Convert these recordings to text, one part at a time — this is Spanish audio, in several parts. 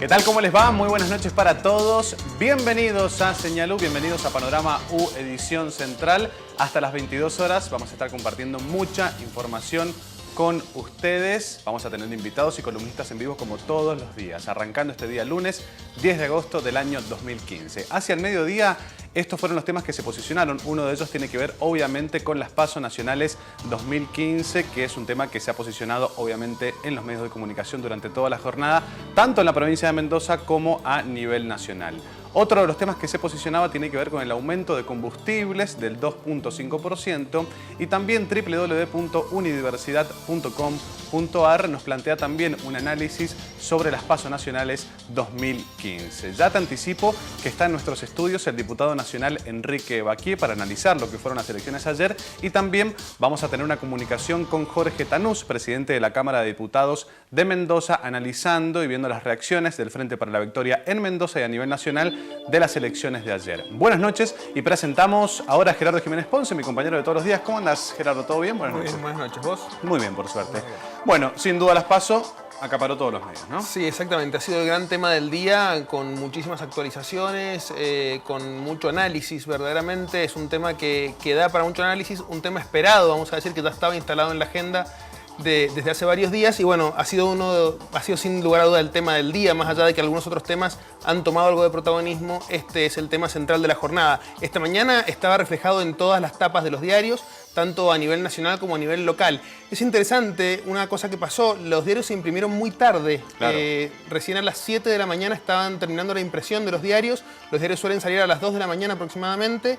¿Qué tal? ¿Cómo les va? Muy buenas noches para todos. Bienvenidos a Señal U, bienvenidos a Panorama U Edición Central. Hasta las 22 horas vamos a estar compartiendo mucha información con ustedes. Vamos a tener invitados y columnistas en vivo como todos los días, arrancando este día lunes 10 de agosto del año 2015. Hacia el mediodía, estos fueron los temas que se posicionaron. Uno de ellos tiene que ver obviamente con las PASO Nacionales 2015, que es un tema que se ha posicionado obviamente en los medios de comunicación durante toda la jornada, tanto en la provincia de Mendoza como a nivel nacional. Otro de los temas que se posicionaba tiene que ver con el aumento de combustibles del 2.5% y también www.unidiversidad.com.ar nos plantea también un análisis sobre las PASO Nacionales 2015. Ya te anticipo que está en nuestros estudios el diputado nacional Enrique Baquié para analizar lo que fueron las elecciones ayer y también vamos a tener una comunicación con Jorge Tanús, presidente de la Cámara de Diputados de Mendoza, analizando y viendo las reacciones del Frente para la Victoria en Mendoza y a nivel nacional de las elecciones de ayer. Buenas noches y presentamos ahora a Gerardo Jiménez Ponce, mi compañero de todos los días. ¿Cómo andas, Gerardo? ¿Todo bien? Buenas noches. Muy bien, buenas noches. ¿Vos? Muy bien, por suerte. Bueno, sin duda las PASO acaparó todos los medios, ¿no? Sí, exactamente. Ha sido el gran tema del día, con muchísimas actualizaciones, con mucho análisis. Verdaderamente es un tema que da para mucho análisis, un tema esperado, vamos a decir, que ya estaba instalado en la agenda desde hace varios días y bueno, ha sido sin lugar a duda el tema del día, más allá de que algunos otros temas han tomado algo de protagonismo. Este es el tema central de la jornada. Esta mañana estaba reflejado en todas las tapas de los diarios, tanto a nivel nacional como a nivel local. Es interesante una cosa que pasó, los diarios se imprimieron muy tarde, claro. Recién a las 7 de la mañana estaban terminando la impresión de los diarios suelen salir a las 2 de la mañana aproximadamente,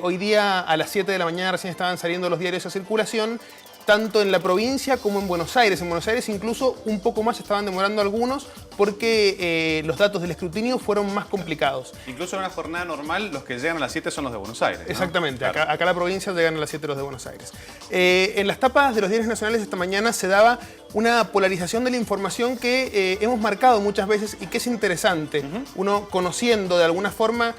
hoy día a las 7 de la mañana recién estaban saliendo los diarios a circulación, tanto en la provincia como en Buenos Aires. En Buenos Aires incluso un poco más estaban demorando algunos porque los datos del escrutinio fueron más complicados. Incluso en una jornada normal los que llegan a las 7 son los de Buenos Aires, ¿no? Exactamente, claro. acá la provincia llegan a las 7 los de Buenos Aires. En las tapas de los diarios nacionales esta mañana se daba una polarización de la información que hemos marcado muchas veces y que es interesante. Uno conociendo de alguna forma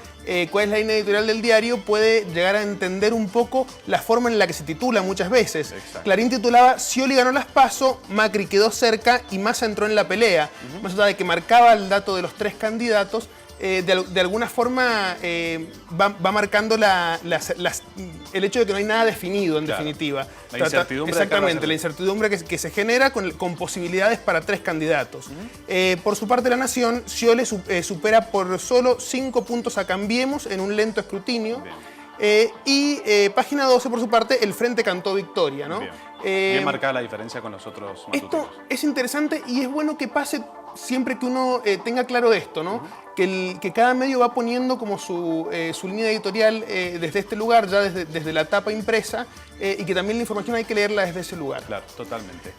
cuál es la línea editorial del diario puede llegar a entender un poco la forma en la que se titula muchas veces. Exacto. Clarín titulaba Scioli ganó las PASO, Macri quedó cerca y Massa entró en la pelea. Más allá de que marcaba el dato de los tres candidatos, de alguna forma va marcando el hecho de que no hay nada definido en definitiva. La incertidumbre. Exactamente, la incertidumbre que se genera con posibilidades para tres candidatos. Por su parte, La Nación, Scioli supera por solo 5 puntos a Cambiemos en un lento escrutinio. Página 12, por su parte, El Frente cantó victoria, ¿no? Bien marcada la diferencia con los otros matutinos. Esto es interesante y es bueno que pase siempre que uno tenga claro esto, ¿no? Que cada medio va poniendo como su línea editorial desde este lugar, ya desde la tapa impresa, y que también la información hay que leerla desde ese lugar. Claro, totalmente.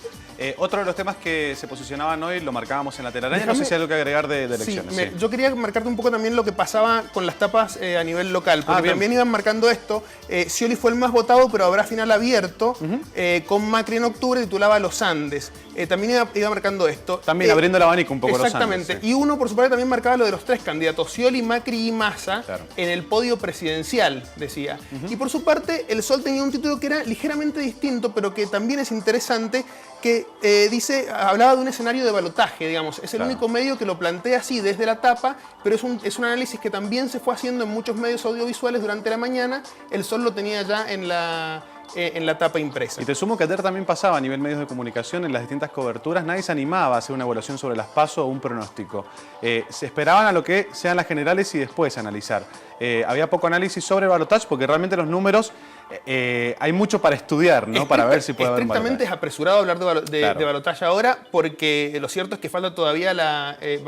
Otro de los temas que se posicionaban hoy, lo marcábamos en la telaraña, no sé si hay algo que agregar de elecciones. Sí, yo quería marcarte un poco también lo que pasaba con las tapas a nivel local, porque también iban marcando esto. Scioli fue el más votado, pero habrá final abierto, con Macri en octubre, titulaba Los Andes. También iba marcando esto. También abriendo el abanico un poco Los Andes. Exactamente. Sí. Y uno, por su parte, también marcaba lo de los tres candidatos, Scioli, Macri y Massa, claro, en el podio presidencial, decía. Y por su parte, El Sol tenía un título que era ligeramente distinto, pero que también es interesante, que hablaba de un escenario de balotaje, digamos. Es el único medio que lo plantea así desde la tapa, pero es un análisis que también se fue haciendo en muchos medios audiovisuales durante la mañana. El Sol lo tenía ya en la tapa impresa. Y te sumo que ayer también pasaba a nivel medios de comunicación en las distintas coberturas, nadie se animaba a hacer una evaluación sobre las PASO o un pronóstico. Se esperaban a lo que sean las generales y después analizar. Había poco análisis sobre el balotaje porque realmente los números hay mucho para estudiar, ¿no? Para ver si puede haber un balotaje. Estrictamente es apresurado hablar de balotaje ahora porque lo cierto es que falta todavía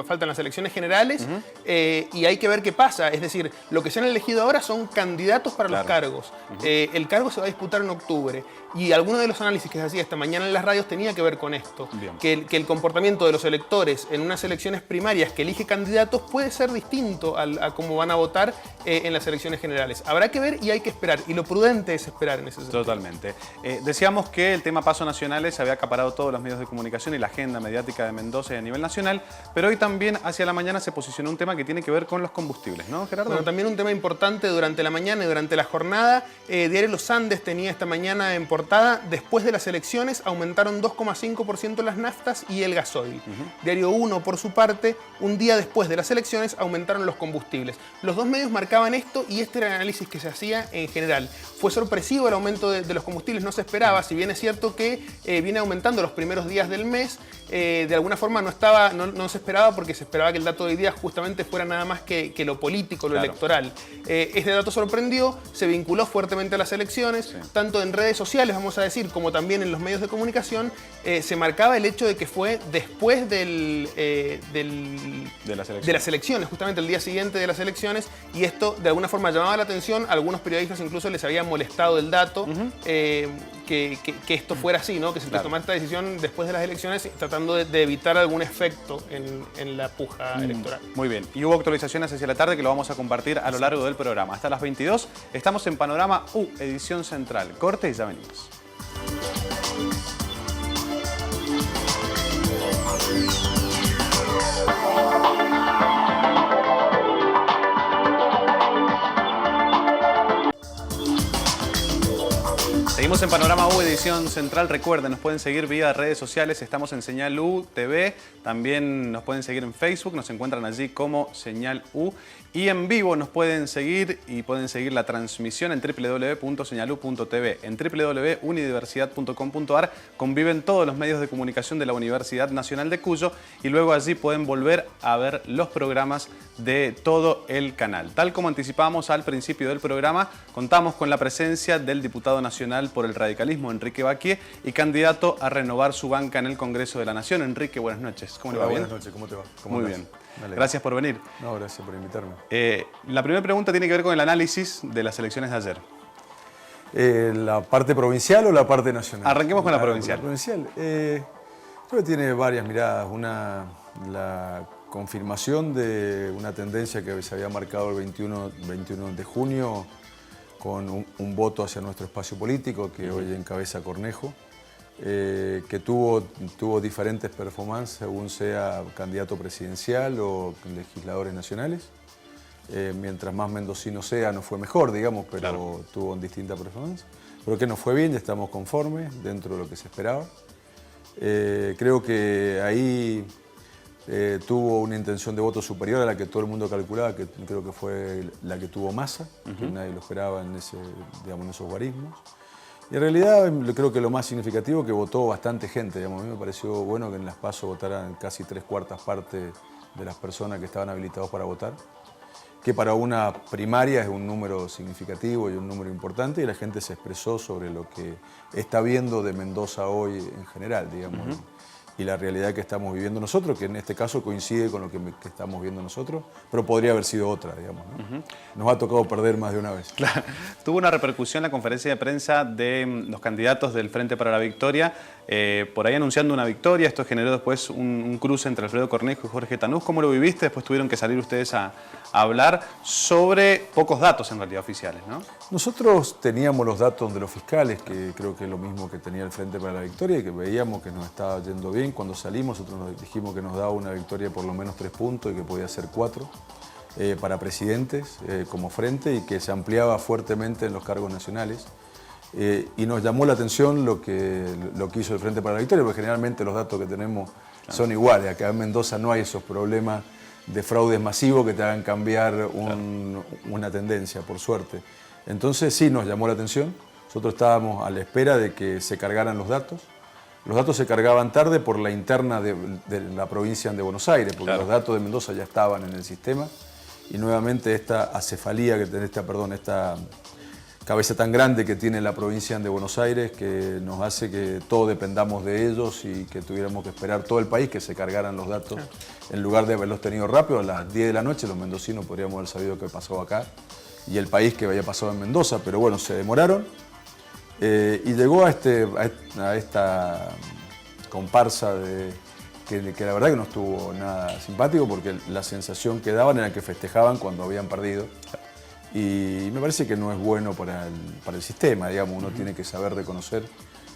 faltan las elecciones generales y hay que ver qué pasa. Es decir, lo que se han elegido ahora son candidatos para los cargos. El cargo se va a disputar en octubre y alguno de los análisis que se hacía esta mañana en las radios tenía que ver con esto. Que el comportamiento de los electores en unas elecciones primarias que elige candidatos puede ser distinto a cómo van a votar en las elecciones generales. Habrá que ver y hay que esperar. Y lo prudente es esperar en ese sentido. Totalmente. Decíamos que el tema pasos nacionales había acaparado todos los medios de comunicación y la agenda mediática de Mendoza y a nivel nacional, pero hoy también hacia la mañana se posicionó un tema que tiene que ver con los combustibles, ¿no, Gerardo? Bueno, también un tema importante durante la mañana y durante la jornada. Diario Los Andes tenía esta mañana en portada: después de las elecciones aumentaron 2,5% las naftas y el gasoil. Diario 1, por su parte, un día después de las elecciones aumentaron los combustibles. Los dos medios marcaban esto y este era el análisis que se hacía en general. Fue sorpresivo el aumento de los combustibles, no se esperaba, si bien es cierto que viene aumentando los primeros días del mes, de alguna forma no se esperaba, porque se esperaba que el dato de hoy día justamente fuera nada más que lo político, lo electoral. Este dato sorprendió, se vinculó fuertemente a las elecciones, tanto en redes sociales, vamos a decir, como también en los medios de comunicación. Se marcaba el hecho de que fue después de las elecciones, justamente el día siguiente de las elecciones, y esto de alguna forma llamaba la atención. A algunos periodistas incluso les había molestado el dato, que esto fuera así, ¿no? Que se tomara esta decisión después de las elecciones, tratando de evitar algún efecto en la puja electoral. Muy bien, y hubo actualizaciones hacia la tarde que lo vamos a compartir a lo largo del programa. Hasta las 22 estamos en Panorama U, edición central. Corte y ya venimos. Seguimos en Panorama U, edición central. Recuerden, nos pueden seguir vía redes sociales. Estamos en Señal U TV. También nos pueden seguir en Facebook. Nos encuentran allí como Señal U. Y en vivo nos pueden seguir y pueden seguir la transmisión en www.señalu.tv. En www.unidiversidad.com.ar conviven todos los medios de comunicación de la Universidad Nacional de Cuyo y luego allí pueden volver a ver los programas de todo el canal. Tal como anticipábamos al principio del programa, contamos con la presencia del diputado nacional por el radicalismo, Enrique Baquié, y candidato a renovar su banca en el Congreso de la Nación. Enrique, buenas noches. ¿Cómo le va? Buenas noches, ¿cómo te va? Muy bien. Gracias por venir. No, gracias por invitarme. La primera pregunta tiene que ver con el análisis de las elecciones de ayer. ¿La parte provincial o la parte nacional? Arranquemos con la provincial. La provincial. Creo que tiene varias miradas. La confirmación de una tendencia que se había marcado el 21 de junio con un voto hacia nuestro espacio político que hoy encabeza Cornejo. Que tuvo diferentes performances según sea candidato presidencial o legisladores nacionales. Mientras más mendocino sea, nos fue mejor, digamos, pero tuvo distintas performances. Pero que nos fue bien, ya estamos conformes, dentro de lo que se esperaba. Creo que ahí tuvo una intención de voto superior a la que todo el mundo calculaba, que creo que fue la que tuvo Massa, que nadie lo esperaba en esos guarismos. Y en realidad creo que lo más significativo es que votó bastante gente. Digamos. A mí me pareció bueno que en las PASO votaran casi 3/4 partes de las personas que estaban habilitados para votar, que para una primaria es un número significativo y un número importante, y la gente se expresó sobre lo que está viendo de Mendoza hoy en general, digamos. Y la realidad que estamos viviendo nosotros, que en este caso coincide con lo que estamos viendo nosotros, pero podría haber sido otra, digamos, ¿no? Nos ha tocado perder más de una vez. Claro. Tuvo una repercusión la conferencia de prensa de los candidatos del Frente para la Victoria, por ahí anunciando una victoria. Esto generó después un cruce entre Alfredo Cornejo y Jorge Tanús. ¿Cómo lo viviste? Después tuvieron que salir ustedes a hablar sobre pocos datos en realidad oficiales, ¿no? Nosotros teníamos los datos de los fiscales, que creo que es lo mismo que tenía el Frente para la Victoria, y que veíamos que nos estaba yendo bien. Cuando salimos, nosotros nos dijimos que nos daba una victoria de por lo menos 3 puntos y que podía ser 4 para presidentes como frente, y que se ampliaba fuertemente en los cargos nacionales. Y nos llamó la atención lo que hizo el Frente para la Victoria, porque generalmente los datos que tenemos son iguales. Acá en Mendoza no hay esos problemas de fraudes masivos que te hagan cambiar una tendencia, por suerte. Entonces sí nos llamó la atención. Nosotros estábamos a la espera de que se cargaran los datos. Los datos se cargaban tarde por la interna de la provincia de Buenos Aires, porque los datos de Mendoza ya estaban en el sistema, y nuevamente esta acefalía que tiene esta cabeza tan grande que tiene la provincia de Buenos Aires, que nos hace que todos dependamos de ellos y que tuviéramos que esperar todo el país que se cargaran los datos. En lugar de haberlos tenido rápido, a las 10 de la noche los mendocinos podríamos haber sabido qué pasó acá y el país que había pasado en Mendoza, pero bueno, se demoraron. Y llegó a esta comparsa que la verdad que no estuvo nada simpático, porque la sensación que daban era que festejaban cuando habían perdido. y me parece que no es bueno para el sistema, digamos. Uno tiene que saber reconocer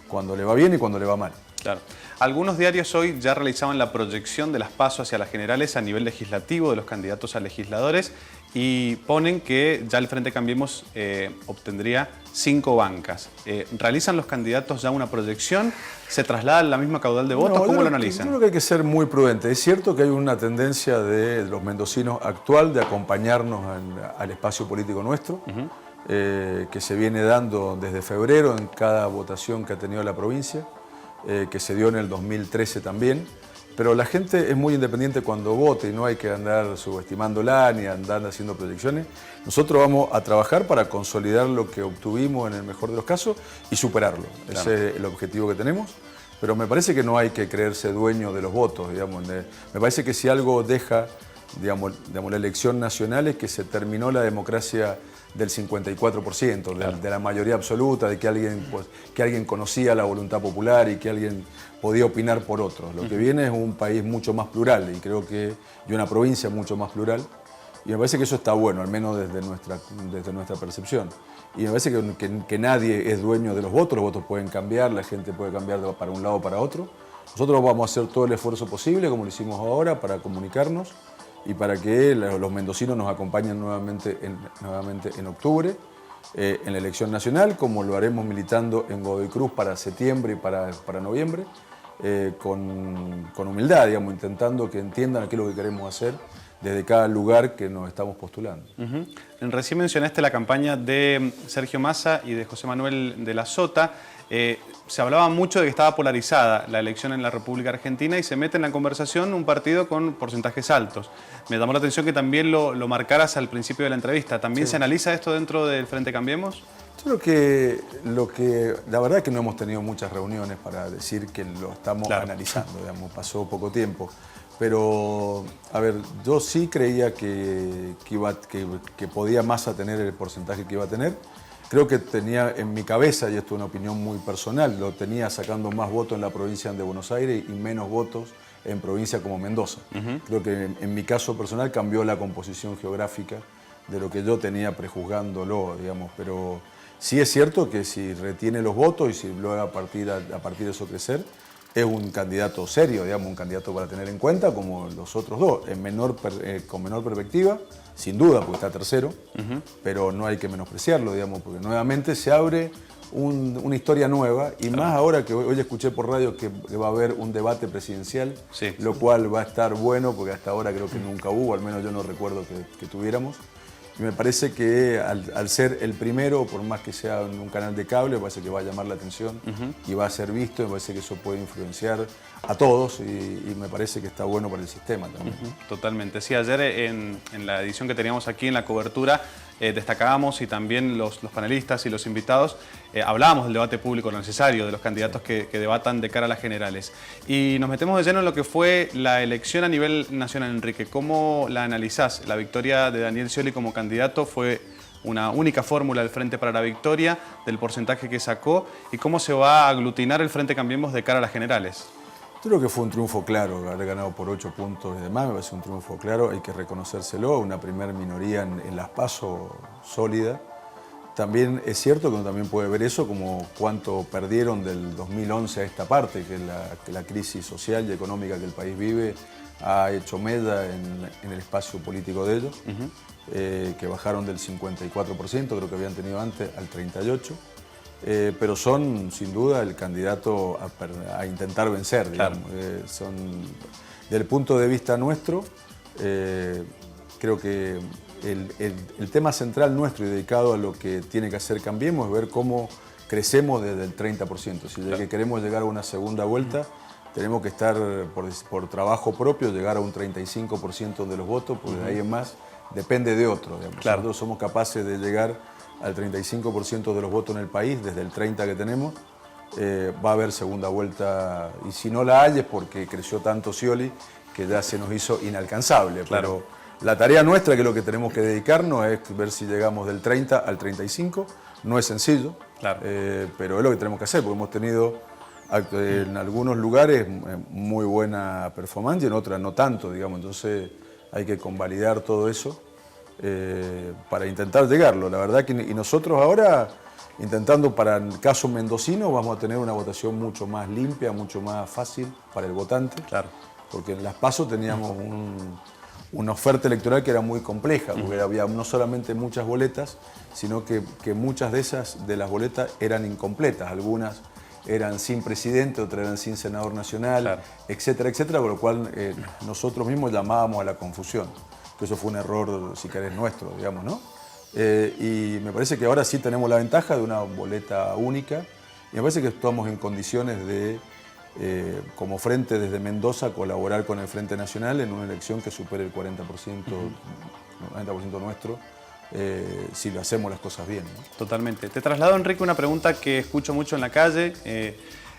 cuando le va bien y cuando le va mal. Claro. Algunos diarios hoy ya realizaban la proyección de las PASO hacia las generales a nivel legislativo de los candidatos a legisladores y ponen que ya el Frente Cambiemos obtendría 5 bancas. ¿Realizan los candidatos ya una proyección? ¿Se traslada la misma caudal de votos? ¿Cómo lo analizan? Yo creo que hay que ser muy prudente. Es cierto que hay una tendencia de los mendocinos actual de acompañarnos al espacio político nuestro, que se viene dando desde febrero en cada votación que ha tenido la provincia, que se dio en el 2013 también. Pero la gente es muy independiente cuando vota y no hay que andar subestimándola ni andar haciendo proyecciones. Nosotros vamos a trabajar para consolidar lo que obtuvimos en el mejor de los casos y superarlo. Claro. Ese es el objetivo que tenemos. Pero me parece que no hay que creerse dueño de los votos, digamos. Me parece que si algo deja, digamos, la elección nacional es que se terminó la democracia del 54%, claro, de la mayoría absoluta, de que alguien conocía la voluntad popular y que alguien podía opinar por otros. Lo que viene es un país mucho más plural y una provincia mucho más plural. Y me parece que eso está bueno, al menos desde nuestra percepción. Y me parece que nadie es dueño de los votos pueden cambiar, la gente puede cambiar para un lado o para otro. Nosotros vamos a hacer todo el esfuerzo posible, como lo hicimos ahora, para comunicarnos y para que los mendocinos nos acompañen nuevamente en octubre en la elección nacional, como lo haremos militando en Godoy Cruz para septiembre y para noviembre, con humildad, digamos, intentando que entiendan qué es lo que queremos hacer desde cada lugar que nos estamos postulando. Recién mencionaste la campaña de Sergio Massa y de José Manuel de la Sota. Se hablaba mucho de que estaba polarizada la elección en la República Argentina y se mete en la conversación un partido con porcentajes altos. Me llamó la atención que también lo marcaras al principio de la entrevista. ¿También se analiza esto dentro del Frente Cambiemos? Yo creo que la verdad es que no hemos tenido muchas reuniones para decir que lo estamos analizando, digamos, pasó poco tiempo. Pero, a ver, yo sí creía que podía Massa tener el porcentaje que iba a tener. Creo que tenía en mi cabeza, y esto es una opinión muy personal, lo tenía sacando más votos en la provincia de Buenos Aires y menos votos en provincias como Mendoza. Creo que en mi caso personal cambió la composición geográfica de lo que yo tenía prejuzgándolo, digamos. Pero sí es cierto que si retiene los votos y si luego a partir de eso crecer, es un candidato serio, digamos, un candidato para tener en cuenta, como los otros dos, con menor perspectiva, sin duda, porque está tercero, pero no hay que menospreciarlo, digamos, porque nuevamente se abre una historia nueva, y más ahora que hoy escuché por radio que va a haber un debate presidencial, lo cual va a estar bueno, porque hasta ahora creo que nunca hubo, al menos yo no recuerdo que tuviéramos. Y me parece que al ser el primero, por más que sea en un canal de cable, me parece que va a llamar la atención y va a ser visto, y me parece que eso puede influenciar a todos y me parece que está bueno para el sistema también. Totalmente. Sí, ayer en la edición que teníamos aquí en la cobertura destacábamos, y también los panelistas y los invitados hablábamos del debate público necesario, de los candidatos que debatan de cara a las generales. Y nos metemos de lleno en lo que fue la elección a nivel nacional, Enrique. ¿Cómo la analizás? La victoria de Daniel Scioli como candidato fue una única fórmula del Frente para la Victoria, del porcentaje que sacó, y cómo se va a aglutinar el Frente Cambiemos de cara a las generales. Yo creo que fue un triunfo claro, haber ganado por 8 puntos y demás, me parece un triunfo claro, hay que reconocérselo, una primera minoría en las PASO sólida. También es cierto que uno también puede ver eso como cuánto perdieron del 2011 a esta parte, que la crisis social y económica que el país vive ha hecho mella en el espacio político de ellos, que bajaron del 54%, creo que habían tenido antes, al 38%. Pero son sin duda el candidato a intentar vencer, digamos. Son, desde el punto de vista nuestro, creo que el tema central nuestro y dedicado a lo que tiene que hacer Cambiemos es ver cómo crecemos desde el 30%. Si que queremos llegar a una segunda vuelta, tenemos que estar por trabajo propio, llegar a un 35% de los votos, porque de ahí en más depende de otro. Digamos. Nosotros somos capaces de llegar al 35% de los votos en el país, desde el 30% que tenemos, va a haber segunda vuelta, y si no la hay es porque creció tanto Scioli que ya se nos hizo inalcanzable. Pero la tarea nuestra, que es lo que tenemos que dedicarnos, es ver si llegamos del 30 al 35, no es sencillo, pero es lo que tenemos que hacer, porque hemos tenido en algunos lugares muy buena performance y en otras no tanto, digamos, entonces hay que convalidar todo eso. para intentar llegarlo. La verdad que y nosotros ahora, intentando para el caso mendocino, vamos a tener una votación mucho más limpia, mucho más fácil para el votante. Claro. Porque en Las PASO teníamos una oferta electoral que era muy compleja, porque había no solamente muchas boletas, sino que muchas de las boletas eran incompletas. Algunas eran sin presidente, otras eran sin senador nacional, claro, etcétera, etcétera, por lo cual nosotros mismos llamábamos a la confusión. Que eso fue un error, si querés, nuestro, digamos, ¿no? Y me parece que ahora sí tenemos la ventaja de una boleta única, y me parece que estamos en condiciones de, como frente desde Mendoza, colaborar con el Frente Nacional en una elección que supere el 40%, 90% nuestro, si lo hacemos las cosas bien, ¿no? Totalmente. Te traslado, Enrique, una pregunta que escucho mucho en la calle,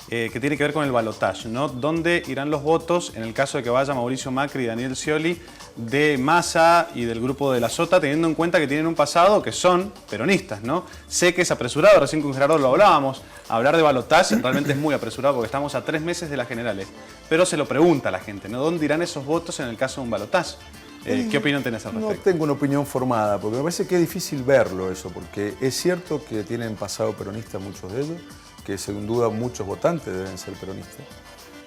que tiene que ver con el balotaje, ¿no? ¿Dónde irán los votos en el caso de que vaya Mauricio Macri y Daniel Scioli de Massa y del grupo de la Sota, teniendo en cuenta que tienen un pasado que son peronistas, ¿no? Sé que es apresurado, recién con Gerardo lo hablábamos, hablar de balotaje realmente es muy apresurado porque estamos a 3 meses de las generales, pero se lo pregunta a la gente, ¿no? ¿Dónde irán esos votos en el caso de un balotaje? ¿Qué opinión tenés al respecto? No tengo una opinión formada, porque me parece que es difícil verlo eso, porque es cierto que tienen pasado peronista muchos de ellos, que sin duda muchos votantes deben ser peronistas,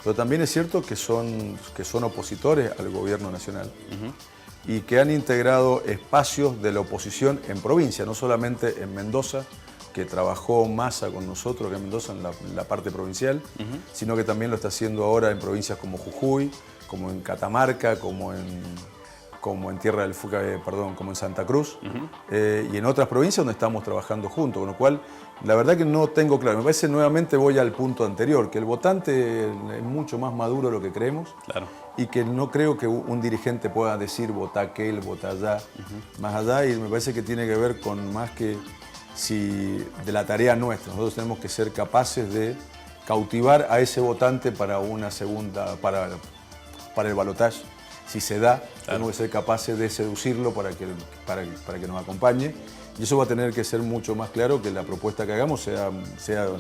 pero también es cierto que son opositores al gobierno nacional y que han integrado espacios de la oposición en provincia, no solamente en Mendoza, que trabajó Massa con nosotros, que en Mendoza en la parte provincial, sino que también lo está haciendo ahora en provincias como Jujuy, como en Catamarca, como en Tierra del Fuca, como en Santa Cruz, y en otras provincias donde estamos trabajando juntos, con lo cual la verdad que no tengo claro. Me parece, nuevamente voy al punto anterior, que el votante es mucho más maduro de lo que creemos, claro, y que no creo que un dirigente pueda decir vota aquel, vota allá, más allá, y me parece que tiene que ver con más que de la tarea nuestra. Nosotros tenemos que ser capaces de cautivar a ese votante para una segunda, para el balotaje. Si se da, claro, tenemos que ser capaces de seducirlo para que nos acompañe. Y eso va a tener que ser mucho más claro, que la propuesta que hagamos sea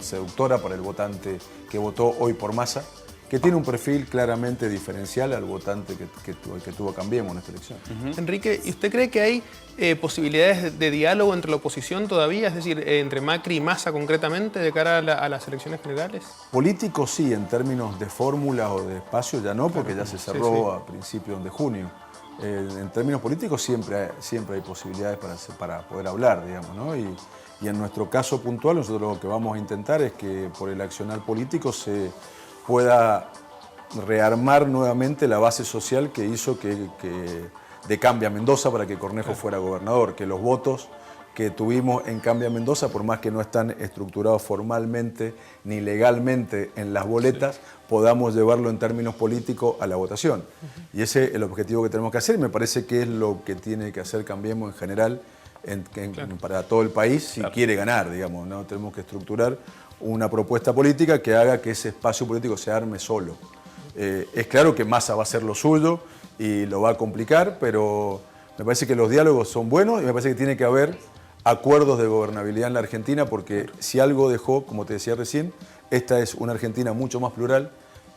seductora para el votante que votó hoy por Massa, que tiene un perfil claramente diferencial al votante que tuvo Cambiemos en esta elección. Enrique, ¿y usted cree que hay posibilidades de diálogo entre la oposición todavía? Es decir, entre Macri y Massa concretamente, de cara a las elecciones generales. Políticos sí, en términos de fórmulas o de espacio ya no, porque ya se cerró a principios de junio. En términos políticos siempre hay posibilidades para poder hablar, digamos, ¿no? Y en nuestro caso puntual, nosotros lo que vamos a intentar es que por el accionar político se pueda rearmar nuevamente la base social que hizo de Cambia Mendoza para que Cornejo fuera gobernador, que los votos que tuvimos en Cambia Mendoza, por más que no están estructurados formalmente ni legalmente en las boletas, podamos llevarlo en términos políticos a la votación. Y ese es el objetivo que tenemos que hacer, y me parece que es lo que tiene que hacer Cambiemos en general para todo el país si quiere ganar, digamos, ¿no? Tenemos que estructurar una propuesta política que haga que ese espacio político se arme solo. Es claro que Massa va a hacer lo suyo y lo va a complicar, pero me parece que los diálogos son buenos y me parece que tiene que haber acuerdos de gobernabilidad en la Argentina, porque si algo dejó, como te decía recién, esta es una Argentina mucho más plural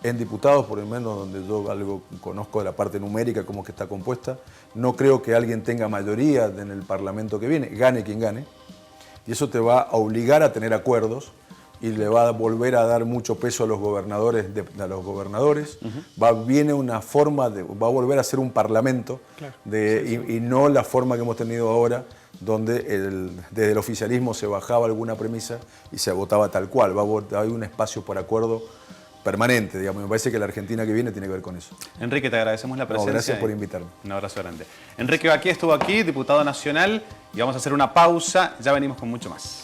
en diputados, por lo menos donde yo algo conozco de la parte numérica, cómo que está compuesta. No creo que alguien tenga mayoría en el Parlamento que viene, gane quien gane, y eso te va a obligar a tener acuerdos y le va a volver a dar mucho peso a los gobernadores. Viene una forma va a volver a ser un parlamento, y no la forma que hemos tenido ahora, donde desde el oficialismo se bajaba alguna premisa y se votaba tal cual. Hay un espacio por acuerdo permanente, digamos. Me parece que la Argentina que viene tiene que ver con eso. Enrique, te agradecemos la presencia. Gracias por invitarme. Un abrazo grande. Enrique Baquí estuvo aquí, diputado nacional, y vamos a hacer una pausa, ya venimos con mucho más.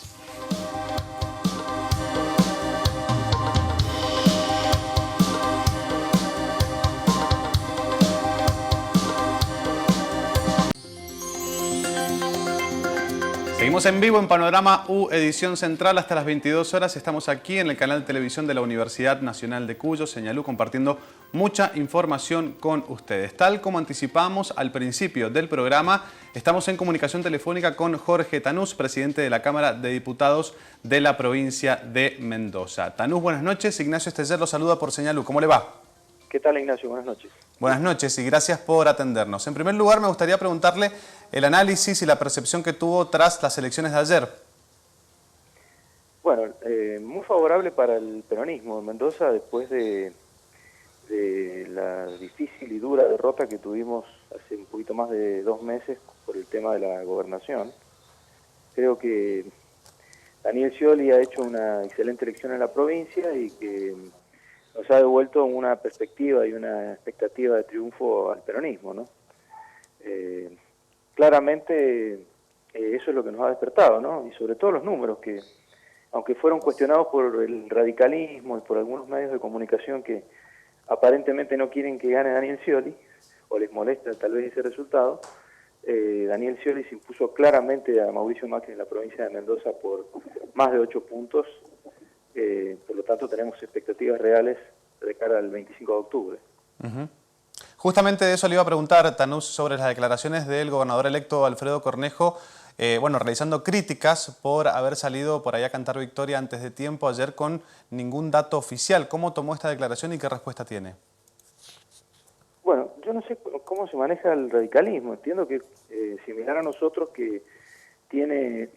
Seguimos en vivo en Panorama U, edición central, hasta las 22 horas. Estamos aquí en el canal de televisión de la Universidad Nacional de Cuyo, Señalú, compartiendo mucha información con ustedes. Tal como anticipamos al principio del programa, estamos en comunicación telefónica con Jorge Tanús, presidente de la Cámara de Diputados de la provincia de Mendoza. Tanús, buenas noches. Ignacio Esteller lo saluda por Señalú. ¿Cómo le va? ¿Qué tal, Ignacio? Buenas noches. Buenas noches y gracias por atendernos. En primer lugar, me gustaría preguntarle el análisis y la percepción que tuvo tras las elecciones de ayer. Bueno, muy favorable para el peronismo en Mendoza después de la difícil y dura derrota que tuvimos hace un poquito más de 2 meses por el tema de la gobernación. Creo que Daniel Scioli ha hecho una excelente elección en la provincia y que nos ha devuelto una perspectiva y una expectativa de triunfo al peronismo, ¿no? Claramente eso es lo que nos ha despertado, ¿no? Y sobre todo los números que, aunque fueron cuestionados por el radicalismo y por algunos medios de comunicación que aparentemente no quieren que gane Daniel Scioli, o les molesta tal vez ese resultado, Daniel Scioli se impuso claramente a Mauricio Macri en la provincia de Mendoza por más de 8 puntos, por lo tanto tenemos expectativas reales de cara al 25 de octubre. Justamente de eso le iba a preguntar, Tanús, sobre las declaraciones del gobernador electo Alfredo Cornejo, realizando críticas por haber salido por ahí a cantar victoria antes de tiempo ayer con ningún dato oficial. ¿Cómo tomó esta declaración y qué respuesta tiene? Bueno, yo no sé cómo se maneja el radicalismo. Entiendo que similar a nosotros, que tiene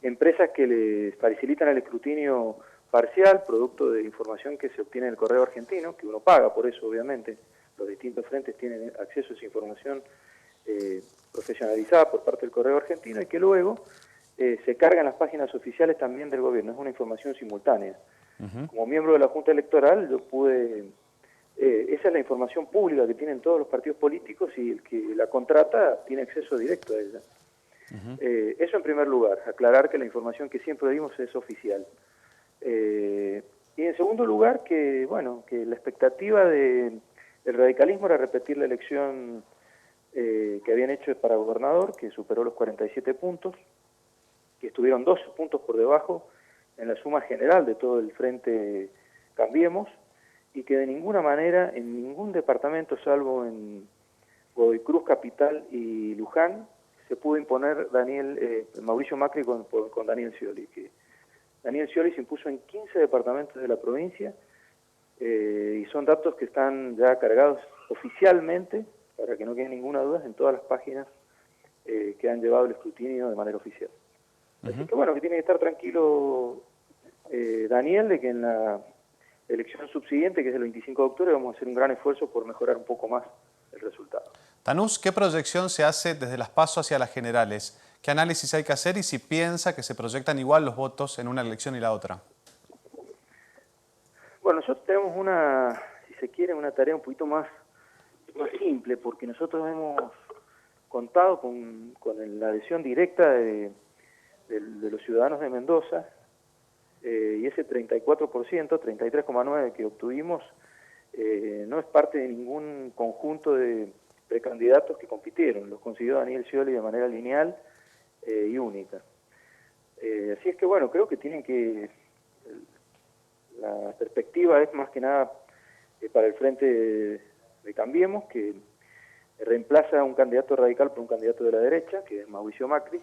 empresas que les facilitan el escrutinio parcial, producto de información que se obtiene del Correo Argentino, que uno paga por eso, obviamente. Los distintos frentes tienen acceso a esa información profesionalizada por parte del Correo Argentino y que luego se carga en las páginas oficiales también del gobierno. Es una información simultánea. Como miembro de la Junta Electoral, yo pude... esa es la información pública que tienen todos los partidos políticos y el que la contrata tiene acceso directo a ella. Eso en primer lugar, aclarar que la información que siempre dimos es oficial. Y en segundo lugar, que que la expectativa del radicalismo era repetir la elección que habían hecho para gobernador, que superó los 47 puntos, que estuvieron 12 puntos por debajo en la suma general de todo el frente Cambiemos, y que de ninguna manera, en ningún departamento, salvo en Godoy Cruz, Capital y Luján, se pudo imponer Mauricio Macri con Daniel Scioli. Que Daniel Scioli se impuso en 15 departamentos de la provincia, y son datos que están ya cargados oficialmente, para que no quede ninguna duda, en todas las páginas que han llevado el escrutinio de manera oficial. Así que que tiene que estar tranquilo Daniel, de que en la elección subsiguiente, que es el 25 de octubre, vamos a hacer un gran esfuerzo por mejorar un poco más el resultado. Tanús, ¿qué proyección se hace desde las PASO hacia las generales? ¿Qué análisis hay que hacer y si piensa que se proyectan igual los votos en una elección y la otra? Bueno, nosotros tenemos si se quiere, una tarea un poquito más simple, porque nosotros hemos contado con la adhesión directa de los ciudadanos de Mendoza, y ese 34%, 33,9% que obtuvimos, no es parte de ningún conjunto de precandidatos que compitieron. Los consiguió Daniel Scioli de manera lineal y única. Así es que creo que la perspectiva es más que nada para el frente de Cambiemos, que reemplaza a un candidato radical por un candidato de la derecha, que es Mauricio Macri,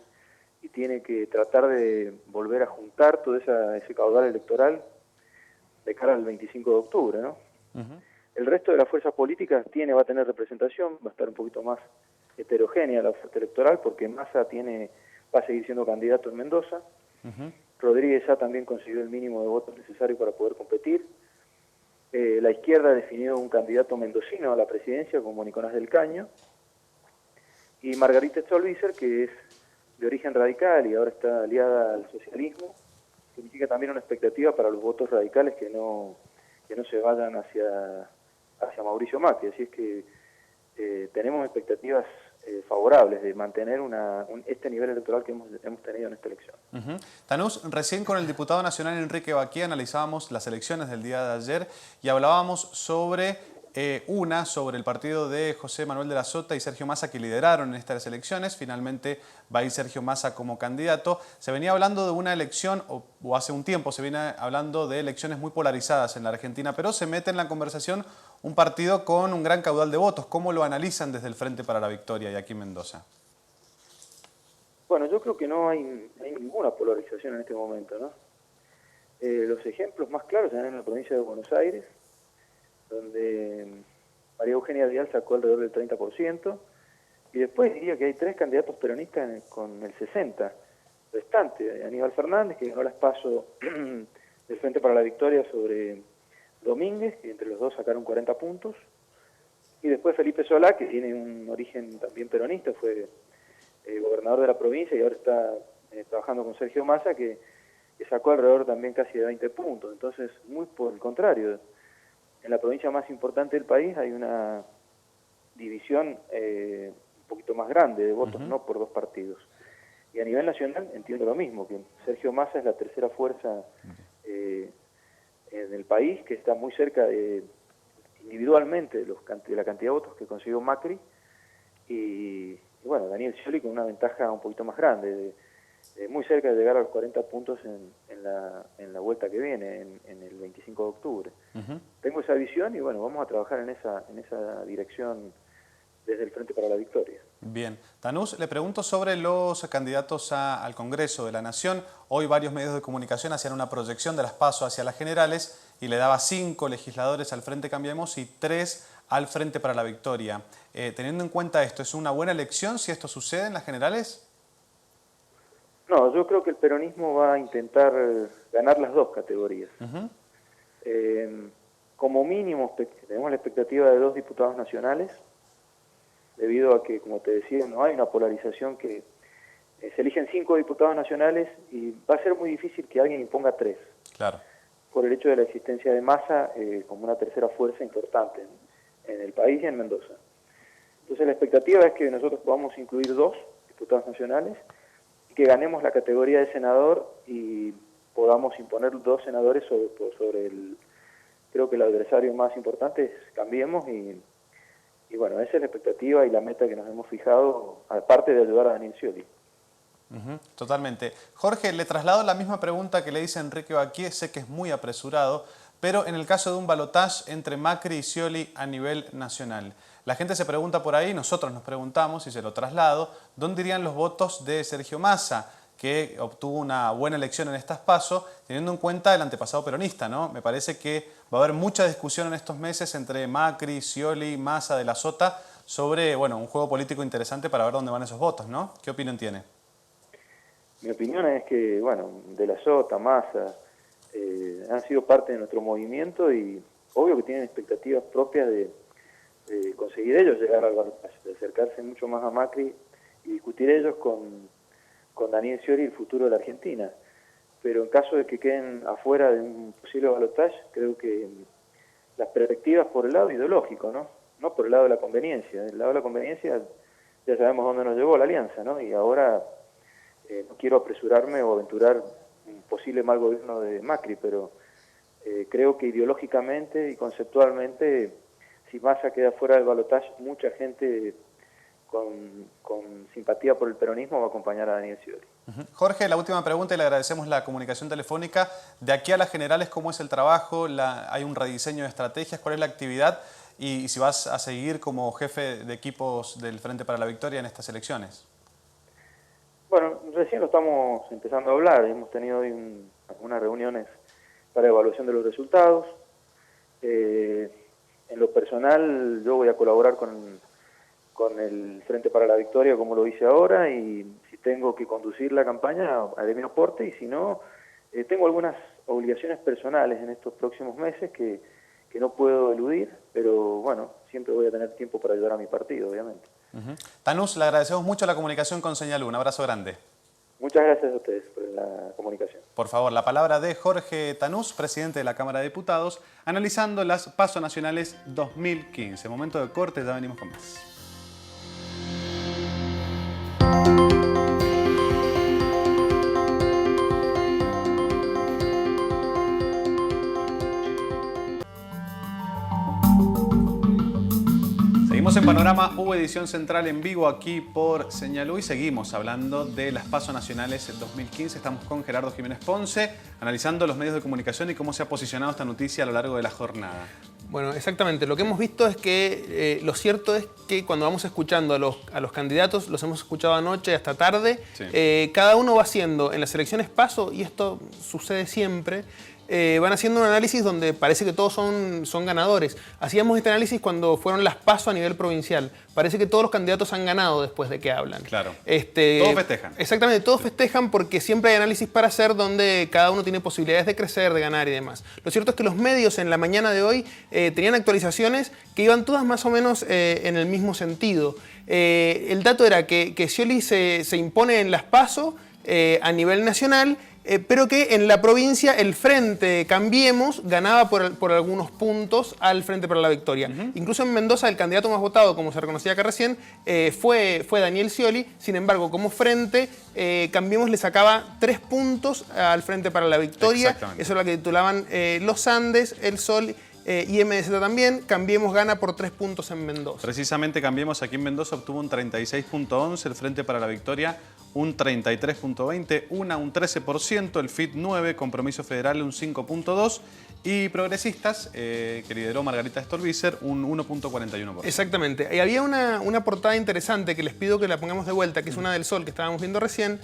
y tiene que tratar de volver a juntar todo ese caudal electoral de cara al 25 de octubre, ¿no? El resto de las fuerzas políticas va a tener representación, va a estar un poquito más heterogénea la oferta electoral, porque Massa va a seguir siendo candidato en Mendoza. Rodríguez ya también consiguió el mínimo de votos necesario para poder competir. La izquierda ha definido un candidato mendocino a la presidencia como Nicolás del Caño. Y Margarita Stolbizer, que es de origen radical y ahora está aliada al socialismo, significa también una expectativa para los votos radicales que no se vayan hacia Mauricio Macri. Así es que tenemos expectativas favorables de mantener este nivel electoral que hemos tenido en esta elección. Tanús, recién con el diputado nacional Enrique Baquía analizábamos las elecciones del día de ayer y hablábamos sobre el partido de José Manuel de la Sota y Sergio Massa, que lideraron en estas elecciones. Finalmente va a ir Sergio Massa como candidato. Se venía hablando de una elección, o hace un tiempo se viene hablando de elecciones muy polarizadas en la Argentina, pero se mete en la conversación un partido con un gran caudal de votos. ¿Cómo lo analizan desde el Frente para la Victoria y aquí en Mendoza? Bueno, yo creo que no hay ninguna polarización en este momento, ¿no? Los ejemplos más claros se dan en la provincia de Buenos Aires, donde María Eugenia Vidal sacó alrededor del 30%, Y después diría que hay 3 candidatos peronistas con el 60% restante. Aníbal Fernández, que ganó las PASO del Frente para la Victoria sobre Domínguez, que entre los dos sacaron 40 puntos. Y después Felipe Solá, que tiene un origen también peronista, fue gobernador de la provincia y ahora está trabajando con Sergio Massa, que sacó alrededor también casi de 20 puntos. Entonces, muy por el contrario, en la provincia más importante del país hay una división un poquito más grande de votos, no por 2 partidos. Y a nivel nacional entiendo lo mismo, que Sergio Massa es la tercera fuerza en el país, que está muy cerca individualmente de la cantidad de votos que consiguió Macri, y bueno, Daniel Scioli con una ventaja un poquito más grande, muy cerca de llegar a los 40 puntos en la vuelta que viene, en el 25 de octubre. Tengo esa visión y bueno, vamos a trabajar en esa dirección desde el Frente para la Victoria. Bien. Tanús, le pregunto sobre los candidatos al Congreso de la Nación. Hoy varios medios de comunicación hacían una proyección de las PASO hacia las generales y le daba 5 legisladores al Frente Cambiemos y 3 al Frente para la Victoria. Teniendo en cuenta esto, ¿es una buena elección si esto sucede en las generales? No, yo creo que el peronismo va a intentar ganar las 2 categorías. Como mínimo tenemos la expectativa de 2 diputados nacionales, debido a que, como te decía, no hay una polarización que se eligen 5 diputados nacionales y va a ser muy difícil que alguien imponga 3. Claro. Por el hecho de la existencia de Massa como una tercera fuerza importante en el país y en Mendoza. Entonces la expectativa es que nosotros podamos incluir 2 diputados nacionales y que ganemos la categoría de senador y podamos imponer 2 senadores sobre el... Creo que el adversario más importante es Cambiemos y bueno, esa es la expectativa y la meta que nos hemos fijado, aparte de ayudar a Daniel Scioli. Totalmente. Jorge, le traslado la misma pregunta que le hice a Enrique Baquié, sé que es muy apresurado, pero en el caso de un balotaje entre Macri y Scioli a nivel nacional, la gente se pregunta por ahí, nosotros nos preguntamos y se lo traslado, ¿dónde irían los votos de Sergio Massa, que obtuvo una buena elección en estas PASO, teniendo en cuenta el antepasado peronista, ¿no? Me parece que va a haber mucha discusión en estos meses entre Macri, Scioli, Massa, de la Sota, sobre, bueno, un juego político interesante para ver dónde van esos votos, ¿no? ¿Qué opinión tiene? Mi opinión es que, bueno, de la Sota, Massa, han sido parte de nuestro movimiento y obvio que tienen expectativas propias de conseguir ellos llegar al balotaje, de acercarse mucho más a Macri y discutir ellos con Daniel Scioli el futuro de la Argentina. Pero en caso de que queden afuera de un posible balotaje, creo que las perspectivas por el lado ideológico, no por el lado de la conveniencia. Del lado de la conveniencia ya sabemos dónde nos llevó la alianza, ¿no? Y ahora no quiero apresurarme o aventurar un posible mal gobierno de Macri, pero creo que ideológicamente y conceptualmente, si Massa queda fuera del balotaje, mucha gente con simpatía por el peronismo va a acompañar a Daniel Scioli. Jorge, la última pregunta y le agradecemos la comunicación telefónica. De aquí a las generales, ¿cómo es el trabajo? ¿Hay un rediseño de estrategias? ¿Cuál es la actividad? Y si vas a seguir como jefe de equipos del Frente para la Victoria en estas elecciones. Bueno, recién lo estamos empezando a hablar. Hemos tenido hoy algunas reuniones para evaluación de los resultados. En lo personal, yo voy a colaborar con el Frente para la Victoria como lo hice ahora y si tengo que conducir la campaña haré mi aporte y si no, tengo algunas obligaciones personales en estos próximos meses que no puedo eludir, pero bueno, siempre voy a tener tiempo para ayudar a mi partido, obviamente. Tanús, le agradecemos mucho la comunicación con Señal U. Un abrazo grande. Muchas gracias a ustedes por la comunicación. Por favor, la palabra de Jorge Tanús, presidente de la Cámara de Diputados, analizando las PASO nacionales 2015. Momento de corte, ya venimos con más. Seguimos en Panorama U, edición central en vivo aquí por Señal U y seguimos hablando de las PASO nacionales 2015. Estamos con Gerardo Jiménez Ponce, analizando los medios de comunicación y cómo se ha posicionado esta noticia a lo largo de la jornada. Bueno, exactamente. Lo que hemos visto es que lo cierto es que cuando vamos escuchando a los candidatos, los hemos escuchado anoche hasta tarde, sí. Cada uno va haciendo en las elecciones PASO, y esto sucede siempre, van haciendo un análisis donde parece que todos son ganadores. Hacíamos este análisis cuando fueron las PASO a nivel provincial. Parece que todos los candidatos han ganado después de que hablan. Claro. Todos festejan. Exactamente, todos festejan porque siempre hay análisis para hacer donde cada uno tiene posibilidades de crecer, de ganar y demás. Lo cierto es que los medios en la mañana de hoy tenían actualizaciones que iban todas más o menos en el mismo sentido. El dato era que Scioli se impone en las PASO a nivel nacional, pero que en la provincia el Frente Cambiemos ganaba por algunos puntos al Frente para la Victoria. Incluso en Mendoza el candidato más votado, como se reconocía acá recién, fue Daniel Scioli. Sin embargo, como Frente, Cambiemos le sacaba 3 puntos al Frente para la Victoria. Eso es lo que titulaban Los Andes, El Sol y MDZ también. Cambiemos gana por 3 puntos en Mendoza. Precisamente Cambiemos aquí en Mendoza obtuvo un 36.11, el Frente para la Victoria un 33.20, UNA un 13%, el FIT 9, Compromiso Federal un 5.2 y Progresistas, que lideró Margarita Stolbizer, un 1.41%. Exactamente. Y había una portada interesante que les pido que la pongamos de vuelta, que es una del Sol que estábamos viendo recién.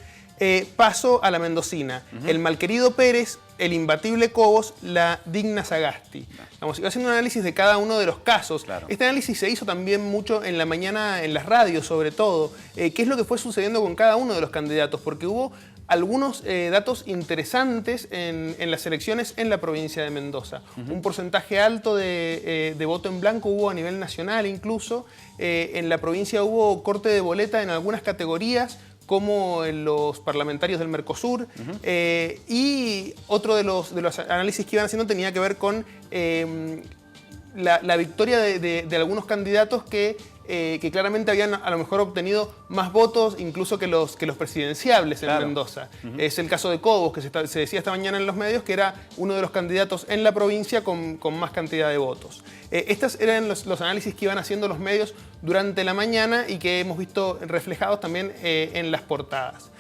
Paso a la mendocina. El malquerido Pérez, el imbatible Cobos, la digna Sagasti. Vamos, iba haciendo un análisis de cada uno de los casos. Claro. Este análisis se hizo también mucho en la mañana en las radios, sobre todo. ¿Qué es lo que fue sucediendo con cada uno de los candidatos? Porque hubo algunos datos interesantes en las elecciones en la provincia de Mendoza. Un porcentaje alto de voto en blanco hubo a nivel nacional incluso. En la provincia hubo corte de boleta en algunas categorías, como en los parlamentarios del Mercosur. Y otro de los análisis que iban haciendo tenía que ver con la victoria de algunos candidatos que claramente habían a lo mejor obtenido más votos incluso que los presidenciables en Mendoza. Es el caso de Cobos, que se decía esta mañana en los medios que era uno de los candidatos en la provincia con más cantidad de votos. Estos eran los análisis que iban haciendo los medios durante la mañana y que hemos visto reflejados también en las portadas.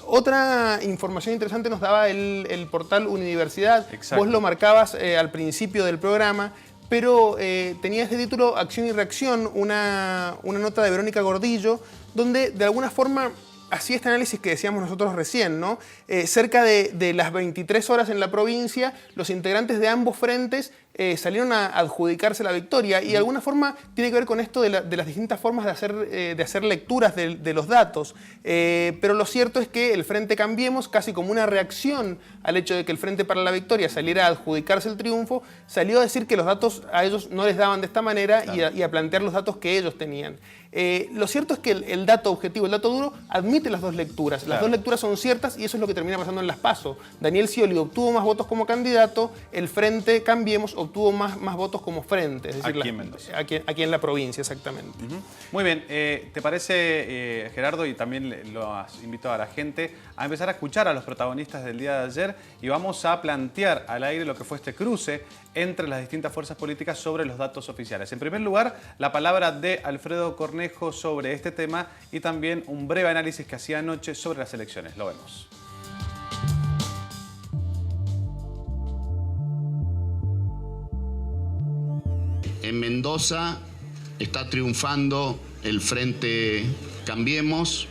Otra información interesante nos daba el portal Unidiversidad. Exacto. Vos lo marcabas al principio del programa, pero tenía este título, Acción y Reacción, una nota de Verónica Gordillo, donde de alguna forma hacía este análisis que decíamos nosotros recién, ¿no? Cerca de las 23 horas en la provincia, los integrantes de ambos frentes salieron a adjudicarse la victoria y de alguna forma tiene que ver con esto de las distintas formas de hacer lecturas de los datos. Pero lo cierto es que el Frente Cambiemos, casi como una reacción al hecho de que el Frente para la Victoria saliera a adjudicarse el triunfo, salió a decir que los datos a ellos no les daban de esta manera y a plantear los datos que ellos tenían. Lo cierto es que el dato objetivo, el dato duro, admite las dos lecturas. Las dos lecturas son ciertas y eso es lo que termina pasando en las PASO. Daniel Scioli obtuvo más votos como candidato, el Frente Cambiemos obtuvo más votos como frente. Es decir, aquí en Mendoza. Aquí en la provincia, exactamente. Muy bien. ¿Te parece, Gerardo, y también lo invito a la gente, a empezar a escuchar a los protagonistas del día de ayer y vamos a plantear al aire lo que fue este cruce entre las distintas fuerzas políticas sobre los datos oficiales? En primer lugar, la palabra de Alfredo Cornejo sobre este tema y también un breve análisis que hacía anoche sobre las elecciones. Lo vemos. En Mendoza está triunfando el Frente Cambiemos,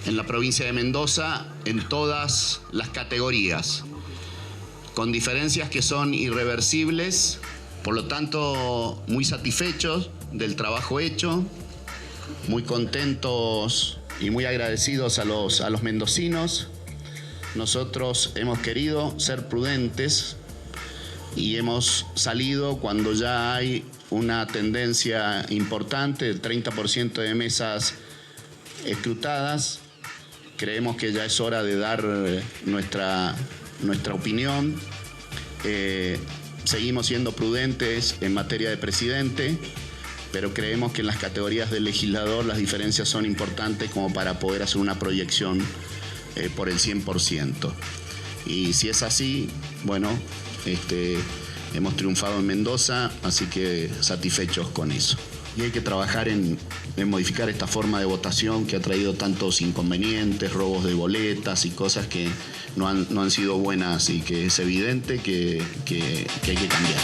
en la provincia de Mendoza, en todas las categorías, con diferencias que son irreversibles, por lo tanto muy satisfechos del trabajo hecho, muy contentos y muy agradecidos a los mendocinos. Nosotros hemos querido ser prudentes y hemos salido cuando ya hay una tendencia importante del 30% de mesas escrutadas. Creemos que ya es hora de dar nuestra opinión. Seguimos siendo prudentes en materia de presidente, pero creemos que en las categorías del legislador las diferencias son importantes como para poder hacer una proyección por el 100%. Y si es así, bueno, hemos triunfado en Mendoza, así que satisfechos con eso. Y hay que trabajar en modificar esta forma de votación que ha traído tantos inconvenientes, robos de boletas y cosas que no han sido buenas y que es evidente que hay que cambiar.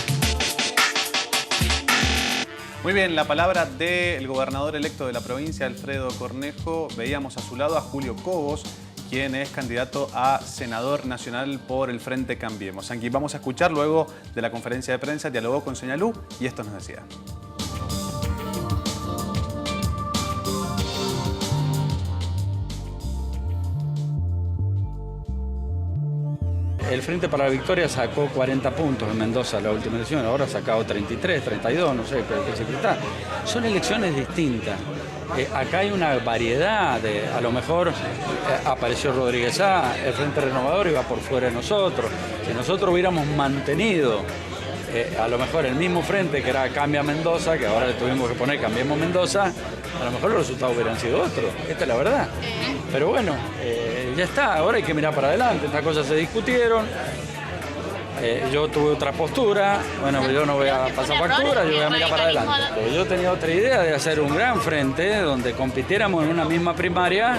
Muy bien, la palabra del gobernador electo de la provincia, Alfredo Cornejo. Veíamos a su lado a Julio Cobos, quien es candidato a senador nacional por el Frente Cambiemos. Aquí vamos a escuchar luego de la conferencia de prensa, dialogó con Señalú y esto nos decía. El Frente para la Victoria sacó 40 puntos en Mendoza en la última elección, ahora ha sacado 33, 32, no sé qué se está. Son elecciones distintas. Acá hay una variedad de, a lo mejor apareció Rodríguez A, el Frente Renovador iba por fuera de nosotros. Si nosotros hubiéramos mantenido a lo mejor el mismo frente que era Cambia Mendoza, que ahora le tuvimos que poner Cambiemos Mendoza, a lo mejor los resultados hubieran sido otros. Esta es la verdad. Pero bueno, ya está, ahora hay que mirar para adelante. Estas cosas se discutieron. Yo tuve otra postura. Bueno, yo no voy a pasar factura, yo voy a mirar para adelante. Pero yo tenía otra idea de hacer un gran frente donde compitiéramos en una misma primaria.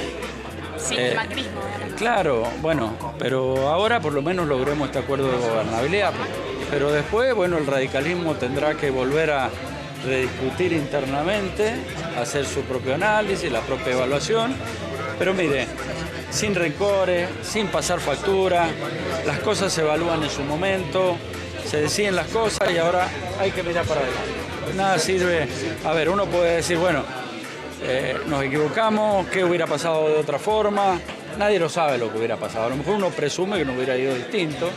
Sí, macrismo. Claro, bueno, pero ahora por lo menos logremos este acuerdo de gobernabilidad. Pero después, bueno, el radicalismo tendrá que volver a rediscutir internamente, hacer su propio análisis, la propia evaluación. Pero mire, sin rencores, sin pasar factura, las cosas se evalúan en su momento, se deciden las cosas y ahora hay que mirar para adelante. Nada sirve, a ver, uno puede decir, bueno, nos equivocamos, ¿qué hubiera pasado de otra forma? Nadie lo sabe lo que hubiera pasado, a lo mejor uno presume que no hubiera ido distinto,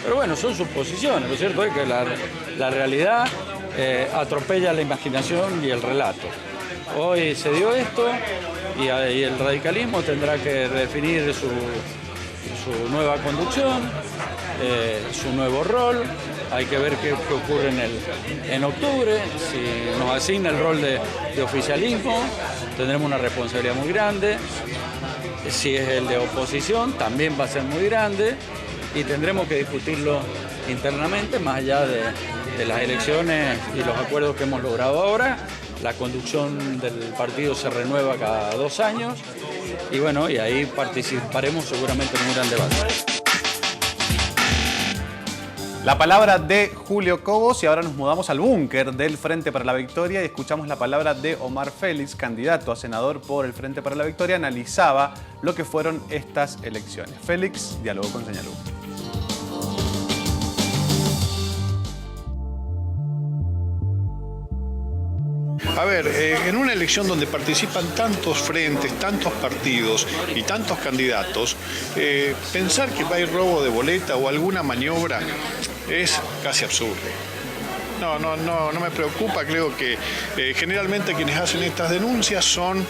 pero bueno, son suposiciones, lo cierto es que la realidad atropella la imaginación y el relato. Hoy se dio esto y el radicalismo tendrá que definir su nueva conducción, su nuevo rol. Hay que ver qué ocurre en octubre. Si nos asigna el rol de oficialismo, tendremos una responsabilidad muy grande. Si es el de oposición, también va a ser muy grande y tendremos que discutirlo internamente, más allá de las elecciones y los acuerdos que hemos logrado ahora. La conducción del partido se renueva cada 2 años y bueno, y ahí participaremos seguramente en un gran debate. La palabra de Julio Cobos y ahora nos mudamos al búnker del Frente para la Victoria y escuchamos la palabra de Omar Félix, candidato a senador por el Frente para la Victoria, analizaba lo que fueron estas elecciones. Félix dialogó con Señalú. A ver, en una elección donde participan tantos frentes, tantos partidos y tantos candidatos, pensar que va a ir robo de boleta o alguna maniobra es casi absurdo. No me preocupa, creo que generalmente quienes hacen estas denuncias son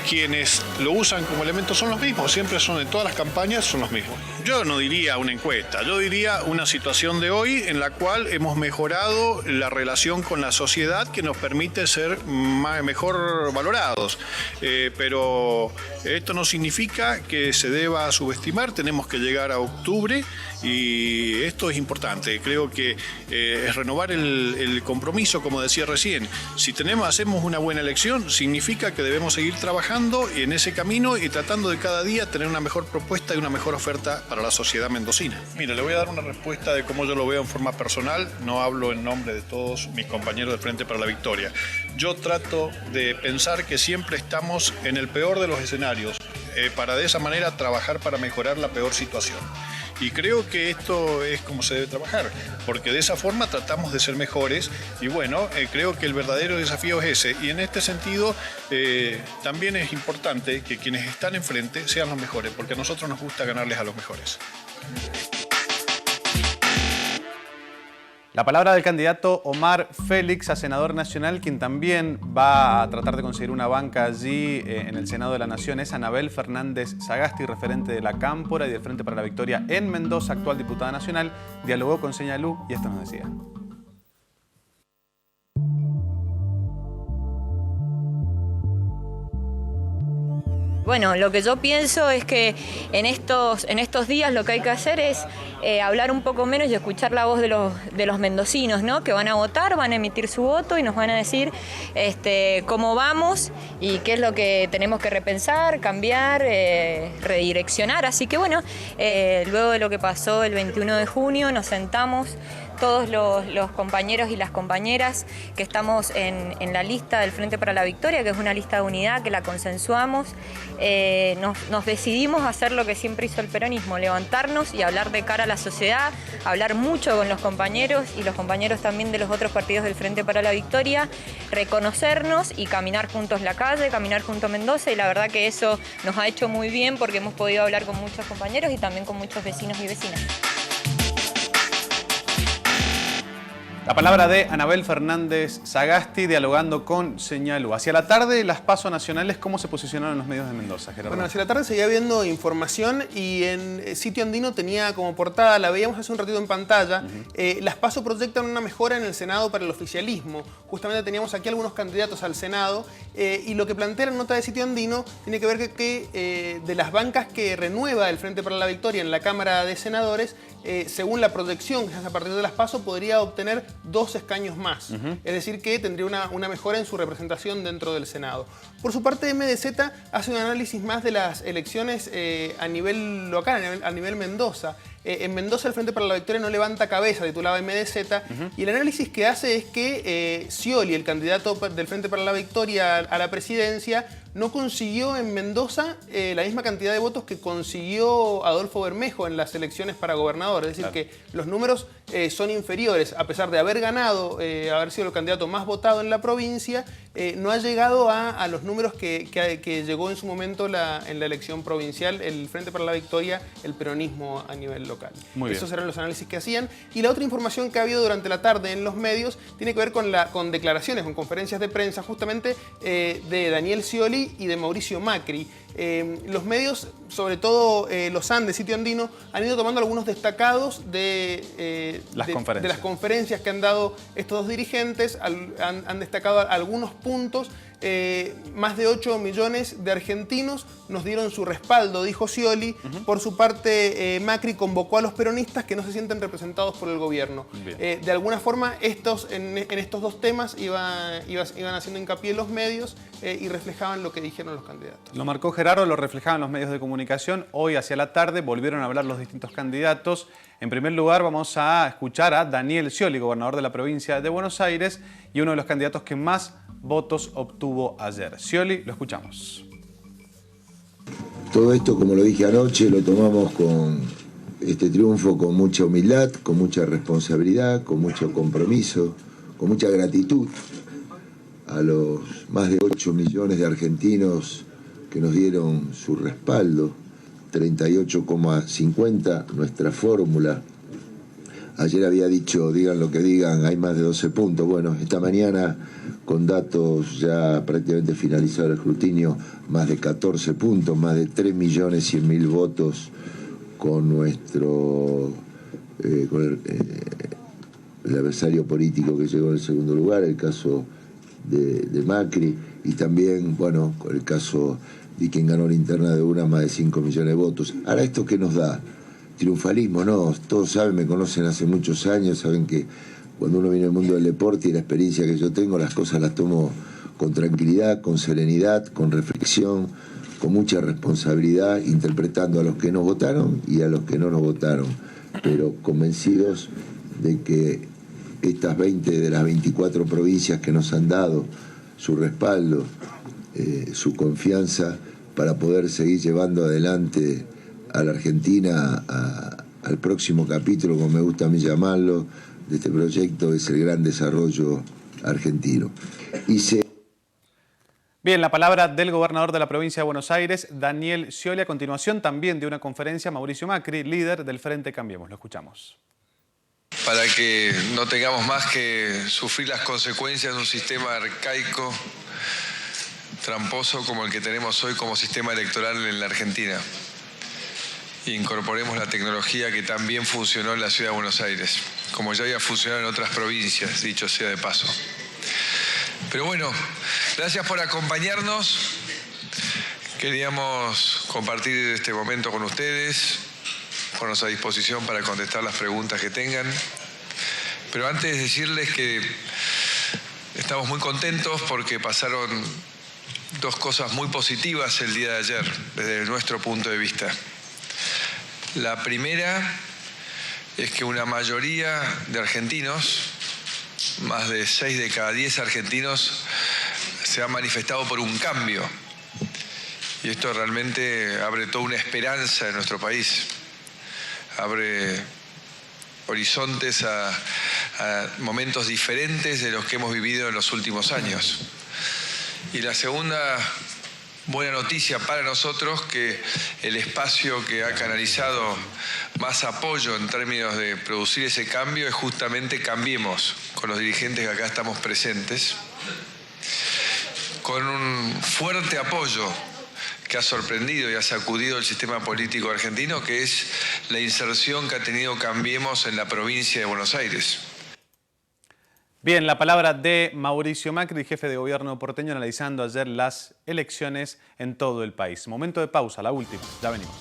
quienes lo usan como elemento, son los mismos, siempre son en todas las campañas, son los mismos. Yo no diría una encuesta, yo diría una situación de hoy en la cual hemos mejorado la relación con la sociedad que nos permite ser mejor valorados. Pero esto no significa que se deba subestimar, tenemos que llegar a octubre y esto es importante. Creo que es renovar el compromiso, como decía recién. Si hacemos una buena elección, significa que debemos seguir trabajando en ese camino y tratando de cada día tener una mejor propuesta y una mejor oferta para la sociedad mendocina. Mira, le voy a dar una respuesta de cómo yo lo veo en forma personal, no hablo en nombre de todos mis compañeros del Frente para la Victoria. Yo trato de pensar que siempre estamos en el peor de los escenarios, para de esa manera trabajar para mejorar la peor situación. Y creo que esto es como se debe trabajar, porque de esa forma tratamos de ser mejores y bueno, creo que el verdadero desafío es ese. Y en este sentido también es importante que quienes están enfrente sean los mejores, porque a nosotros nos gusta ganarles a los mejores. La palabra del candidato Omar Félix a senador nacional, quien también va a tratar de conseguir una banca allí en el Senado de la Nación, es Anabel Fernández Sagasti, referente de la Cámpora y del Frente para la Victoria en Mendoza, actual diputada nacional. Dialogó con Señalú y esto nos decía. Bueno, lo que yo pienso es que en estos días lo que hay que hacer es hablar un poco menos y escuchar la voz de los mendocinos, ¿no? Que van a votar, van a emitir su voto y nos van a decir cómo vamos y qué es lo que tenemos que repensar, cambiar, redireccionar. Así que bueno, luego de lo que pasó el 21 de junio nos sentamos todos los compañeros y las compañeras que estamos en la lista del Frente para la Victoria, que es una lista de unidad que la consensuamos. Nos decidimos a hacer lo que siempre hizo el peronismo, levantarnos y hablar de cara a la sociedad, hablar mucho con los compañeros y los compañeros también de los otros partidos del Frente para la Victoria, reconocernos y caminar juntos la calle, caminar junto a Mendoza, y la verdad que eso nos ha hecho muy bien porque hemos podido hablar con muchos compañeros y también con muchos vecinos y vecinas. La palabra de Anabel Fernández Sagasti dialogando con Señalú. Hacia la tarde, las PASO nacionales, ¿cómo se posicionaron los medios de Mendoza, Gerardo? Bueno, hacia la tarde seguía viendo información y en Sitio Andino tenía como portada, la veíamos hace un ratito en pantalla, las PASO proyectan una mejora en el Senado para el oficialismo. Justamente teníamos aquí algunos candidatos al Senado y lo que plantea la nota de Sitio Andino tiene que ver que de las bancas que renueva el Frente para la Victoria en la Cámara de Senadores, según la proyección que se hace a partir de las PASO, podría obtener 2 escaños más. Es decir, que tendría una mejora en su representación dentro del Senado. Por su parte, MDZ hace un análisis más de las elecciones a nivel local, a nivel Mendoza. En Mendoza el Frente para la Victoria no levanta cabeza, titulaba MDZ, y el análisis que hace es que Scioli, el candidato del Frente para la Victoria a la presidencia, no consiguió en Mendoza la misma cantidad de votos que consiguió Adolfo Bermejo en las elecciones para gobernador. Es decir, que los números son inferiores. A pesar de haber ganado, haber sido el candidato más votado en la provincia, no ha llegado a los números que llegó en su momento en la elección provincial el Frente para la Victoria, el peronismo a nivel local. Esos eran los análisis que hacían. Y la otra información que ha habido durante la tarde en los medios tiene que ver con declaraciones, con conferencias de prensa justamente de Daniel Scioli y de Mauricio Macri. Los medios, sobre todo los Andes, Sitio Andino, han ido tomando algunos destacados de las conferencias que han dado estos dos dirigentes, han destacado algunos puntos. Más de 8 millones de argentinos nos dieron su respaldo, dijo Scioli. Por su parte, Macri convocó a los peronistas que no se sienten representados por el gobierno. De alguna forma, en estos dos temas iban haciendo hincapié los medios y reflejaban lo que dijeron los candidatos. Lo marcó Gerardo, lo reflejaban los medios de comunicación. Hoy, hacia la tarde, volvieron a hablar los distintos candidatos. En primer lugar, vamos a escuchar a Daniel Scioli, gobernador de la provincia de Buenos Aires y uno de los candidatos que más votos obtuvo ayer. Scioli, lo escuchamos. Todo esto, como lo dije anoche, lo tomamos con este triunfo con mucha humildad, con mucha responsabilidad, con mucho compromiso, con mucha gratitud a los más de 8 millones de argentinos que nos dieron su respaldo, 38,50 nuestra fórmula. Ayer había dicho, digan lo que digan, hay más de 12 puntos. Bueno, esta mañana, con datos ya prácticamente finalizado el escrutinio, más de 14 puntos, más de 3.100.000 votos con nuestro con el adversario político que llegó en el segundo lugar, el caso de Macri, y también, bueno, con el caso de quien ganó la interna de UNA, más de 5 millones de votos. Ahora, ¿esto qué nos da? Triunfalismo, no, todos saben, me conocen hace muchos años, saben que cuando uno viene al mundo del deporte y la experiencia que yo tengo, las cosas las tomo con tranquilidad, con serenidad, con reflexión, con mucha responsabilidad, interpretando a los que nos votaron y a los que no nos votaron, pero convencidos de que estas 20 de las 24 provincias que nos han dado su respaldo, su confianza para poder seguir llevando adelante a la Argentina al próximo capítulo, como me gusta a mí llamarlo, de este proyecto, es el gran desarrollo argentino. Bien, la palabra del gobernador de la provincia de Buenos Aires, Daniel Scioli. A continuación también de una conferencia, Mauricio Macri, líder del Frente Cambiemos. Lo escuchamos. Para que no tengamos más que sufrir las consecuencias de un sistema arcaico, tramposo como el que tenemos hoy como sistema electoral en la Argentina. Incorporemos la tecnología que tan bien funcionó en la ciudad de Buenos Aires, como ya había funcionado en otras provincias, dicho sea de paso. Pero bueno, gracias por acompañarnos. Queríamos compartir este momento con ustedes, ponernos a disposición para contestar las preguntas que tengan. Pero antes decirles que estamos muy contentos porque pasaron dos cosas muy positivas el día de ayer, desde nuestro punto de vista. La primera es que una mayoría de argentinos, más de 6 de cada 10 argentinos, se han manifestado por un cambio. Y esto realmente abre toda una esperanza en nuestro país. Abre horizontes a momentos diferentes de los que hemos vivido en los últimos años. Y la segunda buena noticia para nosotros, que el espacio que ha canalizado más apoyo en términos de producir ese cambio es justamente Cambiemos, con los dirigentes que acá estamos presentes, con un fuerte apoyo que ha sorprendido y ha sacudido el sistema político argentino, que es la inserción que ha tenido Cambiemos en la provincia de Buenos Aires. Bien, la palabra de Mauricio Macri, jefe de gobierno porteño, analizando ayer las elecciones en todo el país. Momento de pausa, la última, ya venimos.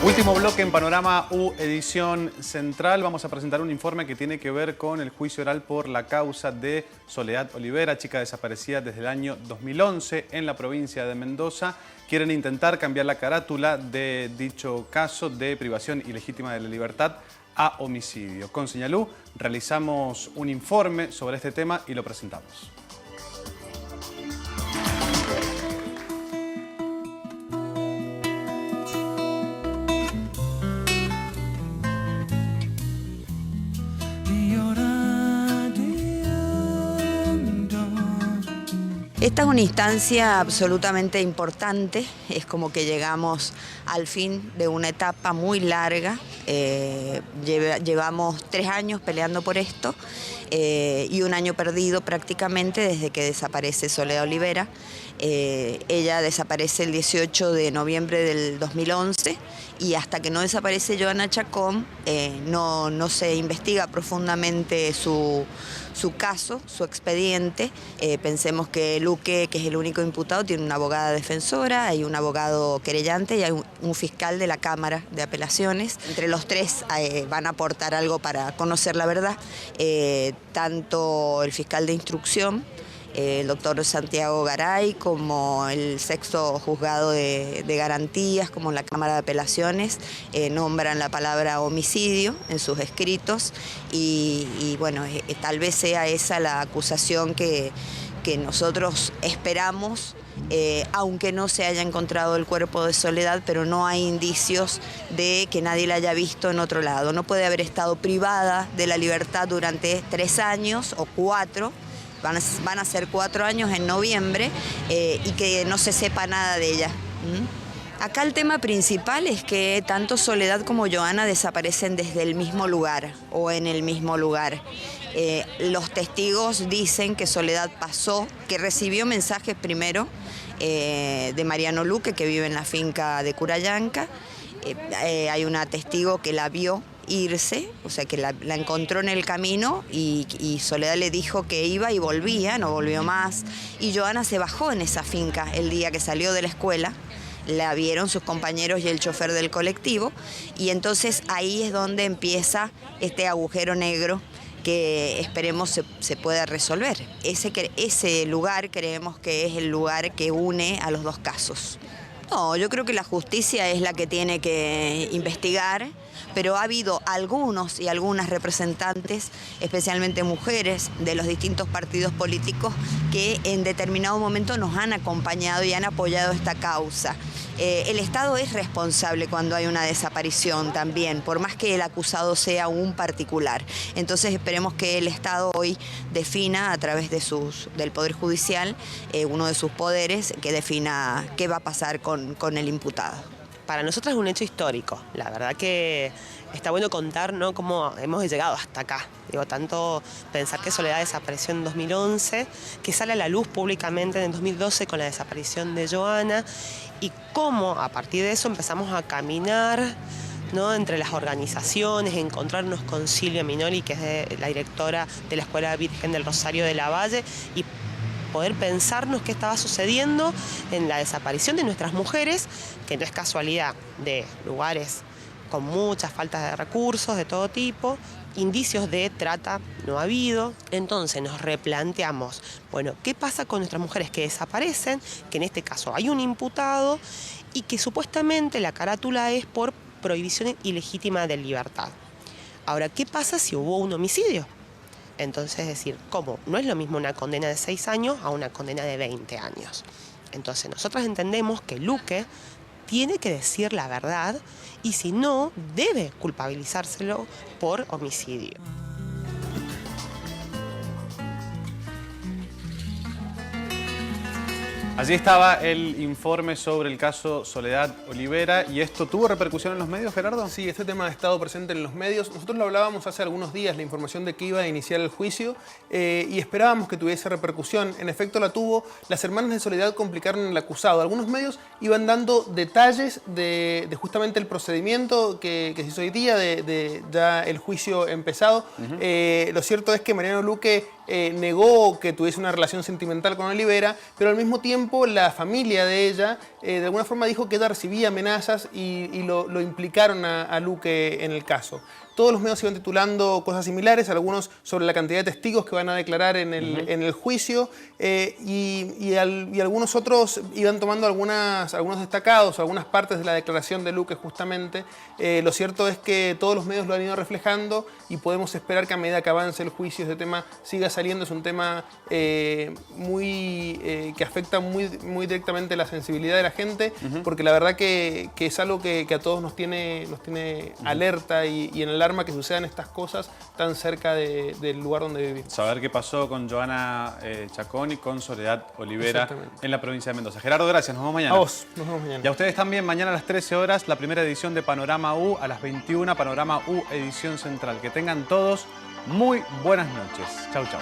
Último bloque en Panorama U, edición central. Vamos a presentar un informe que tiene que ver con el juicio oral por la causa de Soledad Olivera, chica desaparecida desde el año 2011 en la provincia de Mendoza. Quieren intentar cambiar la carátula de dicho caso de privación ilegítima de la libertad a homicidio. Con Señalú realizamos un informe sobre este tema y lo presentamos. Esta es una instancia absolutamente importante, es como que llegamos al fin de una etapa muy larga, llevamos 3 años peleando por esto y 1 año perdido prácticamente desde que desaparece Soledad Olivera. Ella desaparece el 18 de noviembre del 2011 y hasta que no desaparece Johanna Chacón no se investiga profundamente su caso, su expediente. Pensemos que Luque, que es el único imputado, tiene una abogada defensora, hay un abogado querellante y hay un fiscal de la Cámara de Apelaciones. Entre los 3 van a aportar algo para conocer la verdad, tanto el fiscal de instrucción, el doctor Santiago Garay, como el 6º juzgado de garantías, como la Cámara de Apelaciones, nombran la palabra homicidio en sus escritos y bueno, tal vez sea esa la acusación que nosotros esperamos, aunque no se haya encontrado el cuerpo de Soledad, pero no hay indicios de que nadie la haya visto en otro lado. No puede haber estado privada de la libertad durante 3 años o 4, van a ser 4 años en noviembre, y que no se sepa nada de ella. Acá el tema principal es que tanto Soledad como Johanna desaparecen desde el mismo lugar o en el mismo lugar. Los testigos dicen que Soledad pasó, que recibió mensajes primero de Mariano Luque, que vive en la finca de Curayanca. Hay una testigo que la vio irse, o sea que la encontró en el camino y Soledad le dijo que iba y volvía, no volvió más. Y Johanna se bajó en esa finca el día que salió de la escuela. La vieron sus compañeros y el chofer del colectivo y entonces ahí es donde empieza este agujero negro que esperemos se pueda resolver. Ese lugar creemos que es el lugar que une a los 2 casos. No, yo creo que la justicia es la que tiene que investigar, pero ha habido algunos y algunas representantes, especialmente mujeres de los distintos partidos políticos, que en determinado momento nos han acompañado y han apoyado esta causa. El Estado es responsable cuando hay una desaparición también, por más que el acusado sea un particular. Entonces esperemos que el Estado hoy defina a través de del Poder Judicial, uno de sus poderes, que defina qué va a pasar con el imputado. Para nosotros es un hecho histórico. La verdad que está bueno contar, ¿no?, cómo hemos llegado hasta acá. Digo, tanto pensar que Soledad desapareció en 2011, que sale a la luz públicamente en 2012 con la desaparición de Johanna, y cómo a partir de eso empezamos a caminar, ¿no?, entre las organizaciones, encontrarnos con Silvia Minori, que es la directora de la Escuela Virgen del Rosario de la Valle, y poder pensarnos qué estaba sucediendo en la desaparición de nuestras mujeres, que no es casualidad, de lugares con muchas faltas de recursos de todo tipo, indicios de trata no ha habido. Entonces nos replanteamos, bueno, ¿qué pasa con nuestras mujeres que desaparecen? Que en este caso hay un imputado y que supuestamente la carátula es por prohibición ilegítima de libertad. Ahora, ¿qué pasa si hubo un homicidio? Entonces, es decir, ¿cómo? No es lo mismo una condena de 6 años a una condena de 20 años. Entonces, nosotros entendemos que Luque tiene que decir la verdad y si no, debe culpabilizárselo por homicidio. Allí estaba el informe sobre el caso Soledad Olivera. ¿Y esto tuvo repercusión en los medios, Gerardo? Sí, este tema ha estado presente en los medios. Nosotros lo hablábamos hace algunos días, la información de que iba a iniciar el juicio, y esperábamos que tuviese repercusión. En efecto la tuvo. Las hermanas de Soledad complicaron al acusado. Algunos medios iban dando detalles de justamente el procedimiento que se hizo hoy día, de ya el juicio empezado. Lo cierto es que Mariano Luque negó que tuviese una relación sentimental con Olivera, pero al mismo tiempo la familia de ella de alguna forma dijo que ella recibía amenazas y lo implicaron a Luque en el caso. Todos los medios iban titulando cosas similares, algunos sobre la cantidad de testigos que van a declarar en el juicio, y algunos otros iban tomando algunos destacados, algunas partes de la declaración de Luque justamente. Lo cierto es que todos los medios lo han ido reflejando y podemos esperar que a medida que avance el juicio este tema siga saliendo. Es un tema que afecta muy directamente la sensibilidad de la gente, porque la verdad que es algo que a todos nos tiene alerta y en alarma que sucedan estas cosas tan cerca del lugar donde vivimos. Saber qué pasó con Joana Chacón y con Soledad Olivera en la provincia de Mendoza. Gerardo, gracias. Nos vemos mañana. A vos. Nos vemos mañana. Y a ustedes también. Mañana a las 13 horas, la primera edición de Panorama U. A las 21, Panorama U, edición central. Que tengan todos muy buenas noches. Chau, chau.